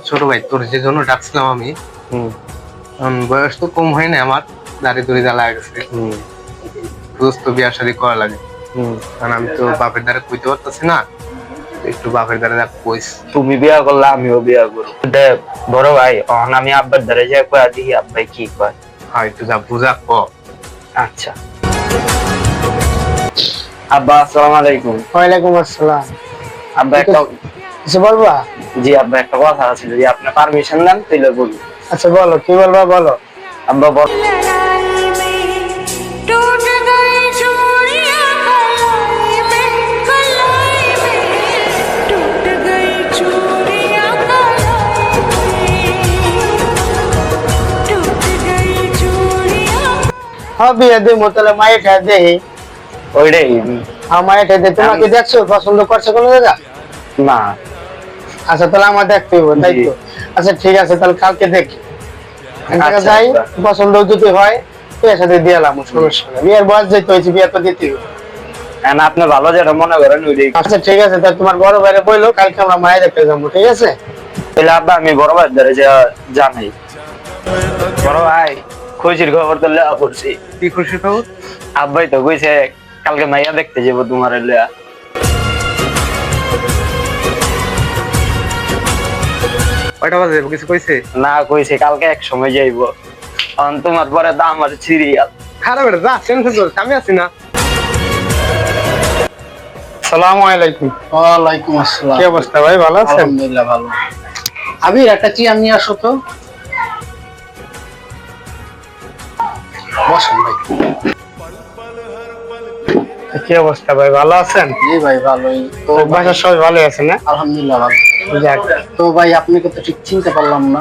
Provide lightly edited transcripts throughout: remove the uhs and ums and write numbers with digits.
ছোট ভাই, তোর যে জন্য ডাকছিলাম আমি, বয়স তো কম হয় না আমার, দাড়ি দড়ি জ্বালা গেছে, দোস্ত বিয়া শাদী করা লাগে। কারণ আমি তো বাপের দ্বারা কইতে পারতেছি না, একটু বাপের দ্বারা কইস। তুমি বিয়া করলে আমিও বিয়া করবো। দেখ বড় ভাই, আমি আব্বার দ্বারা যে কয়া দিই, আব্বাই কি কয়? হ্যাঁ, একটু যা বুঝা ক। আচ্ছা। আব্বা আসসালামু আলাইকুম। ওয়ালাইকুম আসসালাম। আব্বা একটা কিছু বলবা? জি আব্বা, একটা কথা আছে, যদি আপনি পারমিশন দেন তাহলে বলি। আচ্ছা বলো, কি বলবা বলো। আব্বা বল। হ্যাঁ, বিয়ে দিব তাহলে মায়ের ঠা দেই। ওইটাই। মায়ের ঠা দেই। তোমাকে দেখছো, পছন্দ করছো কোনো জায়গা? না। আচ্ছা তাহলে আমার দেখতে হবে, তাই তো? আচ্ছা ঠিক আছে, তাহলে কালকে দেখি। আচ্ছা, যাই, পছন্দ যদি হয় বিয়ের সাথে দিয়ে এলাম, সমস্যা নেই। বিয়ের বয়স যেতে হয়েছে, বিয়ে তো দিতে হবে। আপনি ভালো যেটা মনে করেন ওইটাই। আচ্ছা ঠিক আছে, তাহলে তোমার বড় ভাইরে বললো কালকে আমরা মায়ের দেখতে যাবো, ঠিক আছে? তাহলে আব্বা আমি বড় ভাইয়ের দ্বারা যা জানাই। বড় ভাই, খুশির খবর তো লেয়া পড়ছি। কি খুশি খবর? আব্বাই তো কইছে কালকে মাইয়া দেখতে যাবো তোমার লেয়া। কয়টা বাজে কিছু কইছে? না, কইছে কালকে এক সময় যাইবো। তোমার পরে তো আমার সিরিয়াল। খারাপ এটা, যা টেনশন করিস, আমি আছি না। আসসালামু আলাইকুম। ওয়ালাইকুম আসসালাম। কি অবস্থা ভাই, ভালো আছেন? আলহামদুলিল্লাহ ভালো। আবি একটা চেয়ার নিয়ে আসো তো। বসেন ভাই। কি অবস্থা ভাই, ভালো আছেন? জি ভাই ভালোই। তো বাসার সবাই ভালো আছে না? আলহামদুলিল্লাহ ভালো। যাক। তো ভাই আপনাকে তো ঠিক চিনতে পারলাম না।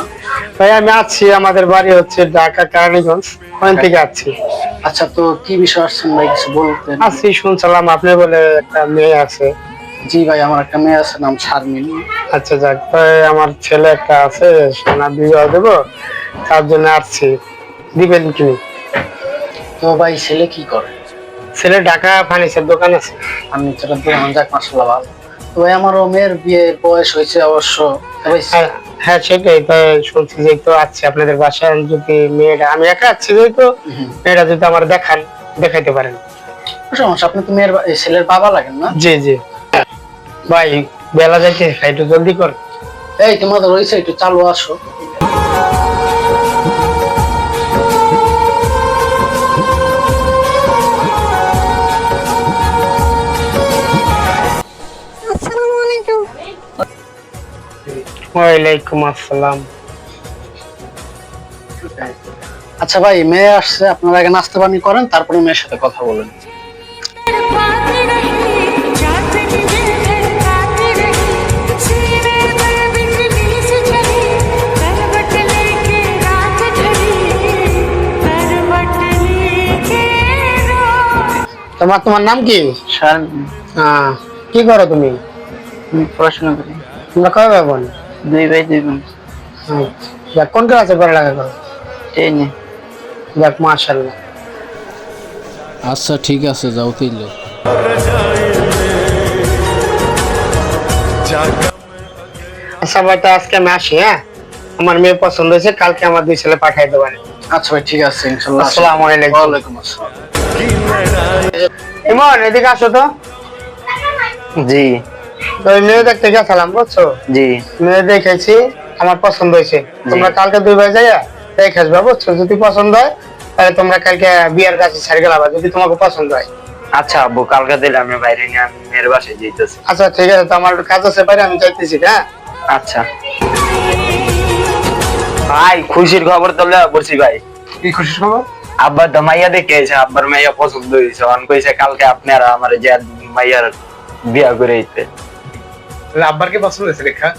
ভাই আমি আছি, আমাদের বাড়ি হচ্ছে ঢাকা কেরানীগঞ্জ, ওখান থেকে আছি। আচ্ছা, তো কি বিষয় আসছেন ভাই, কিছু বলতেন? আছি, শুনছিলাম আপনি বলে একটা মেয়ে আছে। জি ভাই, আমার একটা মেয়ে আছে, নাম শারমিন। আচ্ছা যাক, তাই আমার ছেলে একটা আছে, সোনা বিবাহ দেবো, তার জন্য আসছি, দিবেন কি? তো ভাই ছেলে কি করে? ছেলে ঢাকা ফার্নিচার দোকান আছে। আমি সেটা দিয়ে যাক, মাসাল্লাহ ভালো। তো ভাই আমারও মেয়ের বিয়ের বয়স হয়েছে অবশ্য। তো ভাই হ্যাঁ সেটাই, তাই শুনছি যে তো আছে আপনাদের বাসায়, যদি মেয়েটা, আমি একা আছি যেহেতু, মেয়েটা যদি আমার দেখাইতে পারেন। সমস্যা, আপনি তো ছেলের বাবা লাগেন না? জি জি ভাই, বেলা যাইতে একটু জলদি কর। এই তোমাদের রয়েছে, একটু চালু আসো। ওয়ালাইকুম আসসালাম। আচ্ছা ভাই, মেয়ে আসছে, আপনারা আগে নাস্তা পানি করেন, তারপরে মেয়ের সাথে কথা বলেন। তোমার নাম কি? হ্যাঁ, কি করো তুমি? পড়াশোনা করি। তোমরা কয় ভাই বোন? দুই ভাই দুই বোন। যাক, কোন ক্লাসে পড়ালেখা করো? টেনে। যাক মাশাআল্লাহ। আচ্ছা ঠিক আছে, যাও তাইলে। আচ্ছা ভাই, তো আজকে আমি আসি, হ্যাঁ? আমার মেয়ে পছন্দ হয়েছে, কালকে আমার দুই ছেলে পাঠাই দেবেন। আচ্ছা ভাই ঠিক আছে, ইনশাআল্লাহ। আসসালামু আলাইকুম। ওয়ালাইকুম আসসালাম। ইমন, এদিকে আসো তো। জি তো মেয়ে দেখতে গেছিলাম, বুঝছো? জি। মেয়ে দেখেছি, আমার পছন্দ হয়েছে। তোমরা কালকে দুই ভাই যাইয়া দেখে আসবা, বুঝছো? যদি পছন্দ হয় তাহলে তোমরা কালকে বিয়ের কাছে ছাড় গেলাবা, যদি তোমাকে পছন্দ হয়। আচ্ছা আব্বু, কালকে দিলে আমি বাইরে নিয়ে আমি মেয়ের বাসায় যাইতেছি। আচ্ছা ঠিক আছে, তো আমার একটু কাজ আছে বাইরে, আমি যাইতেছি, হ্যাঁ? আচ্ছা ভাই, খুশির খবর তো লেয়া পড়ছি ভাই। কি খুশি খবর? আব্বার তো মাইয়া দেখে এসে, আব্বার মাইয়া পছন্দ হয়েছে, অন কইছে কালকে আপনারা আমার যে মাইয়ার বিয়া করে দিতে। আব্বার কি পছন্দ হয়েছে রেখা?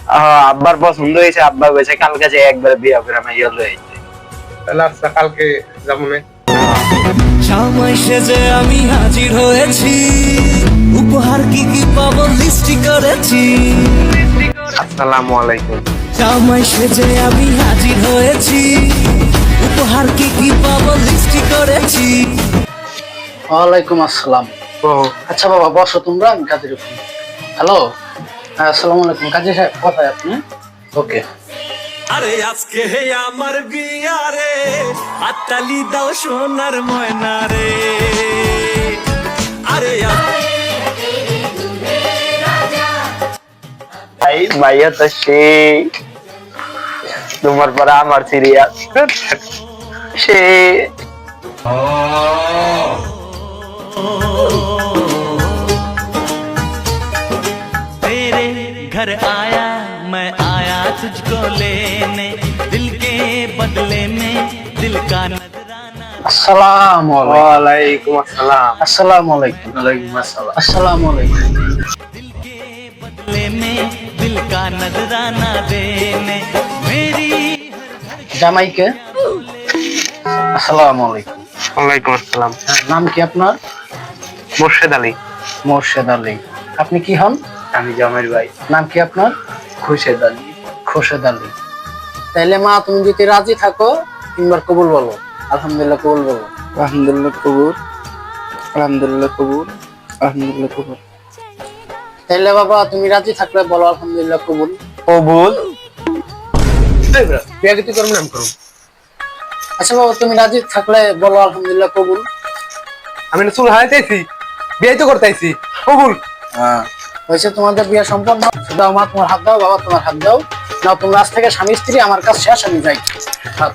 আব্বার পছন্দ হয়েছে, আব্বা কইছে কালকে যে একবার বিয়া করে মাইয়া লই আইতে। তাহলে আচ্ছা, কালকে যাবো না। সময় সেজে আমি হাজির হয়েছি, উপহার কি কি পাবো লিস্টি করেছি। আসসালামু আলাইকুম। সময় সেজে আমি হাজির হয়েছি, উপহার কি কি পাবো লিস্টি করেছি। ওয়ালাইকুম আসসালাম। আচ্ছা বাবা বসো তোমরা, আমি কাজের ফোন। হ্যালো, আসসালামু আলাইকুম। কাজী সাহেব কোথায় আপনি? ওকে। আরে আজকে হে আমার বিয়া রে, হাততালি দাও সোনার ময়না রে। আরে ভাই ভাইয়া তো সেই তোমার পরে আমার সিরিয়াস সে तेरे घर आया मैं आया तुझको लेने, दिल के बदले में दिल का नजराना। আসসালামু আলাইকুম। ওয়ালাইকুম আসসালাম। আসসালামু আলাইকুম। আসসালামু আলাইকুম। दिल के बदले में दिल का नजराना देने मेरी জামাইকে আসসালামু আলাইকুম। ওয়ালাইকুম আসসালাম। নাম কি আপনার? মোর্শেদ আলী। মোর্শেদ আলী। আপনি কি হন? আমি জামাইর ভাই নাম কি আপনার? খুশেদ আলী। খোরশেদ আলী। তাইলে মা তুমি যদি রাজি থাকো তিনবার কবুল বলো। আলহামদুলিল্লাহ কবুল বলো। আলহামদুলিল্লাহ কবুল, আলহামদুলিল্লাহ কবুল, আলহামদুলিল্লাহ কবুল। তাইলে বাবা তুমি রাজি থাকলে বলো আলহামদুলিল্লাহ কবুল। কবুল। বিয়া কিছু করবো নাম করুন। আচ্ছা বাবা তুমি রাজি থাকলে বলো আলহামদুলিল্লাহ কবুল। আমি না চুল হারাইতেছি, বিয়ে তো করতেছি, কবুল। হয়েছে তোমাদের বিয়ে সম্পন্ন। দাও মা তোমার হাত দাও, বাবা তোমার হাত দাও। নাও তোমরা আজ থেকে স্বামী স্ত্রী, আমার কাজ শেষ, আমি যাই। হাত।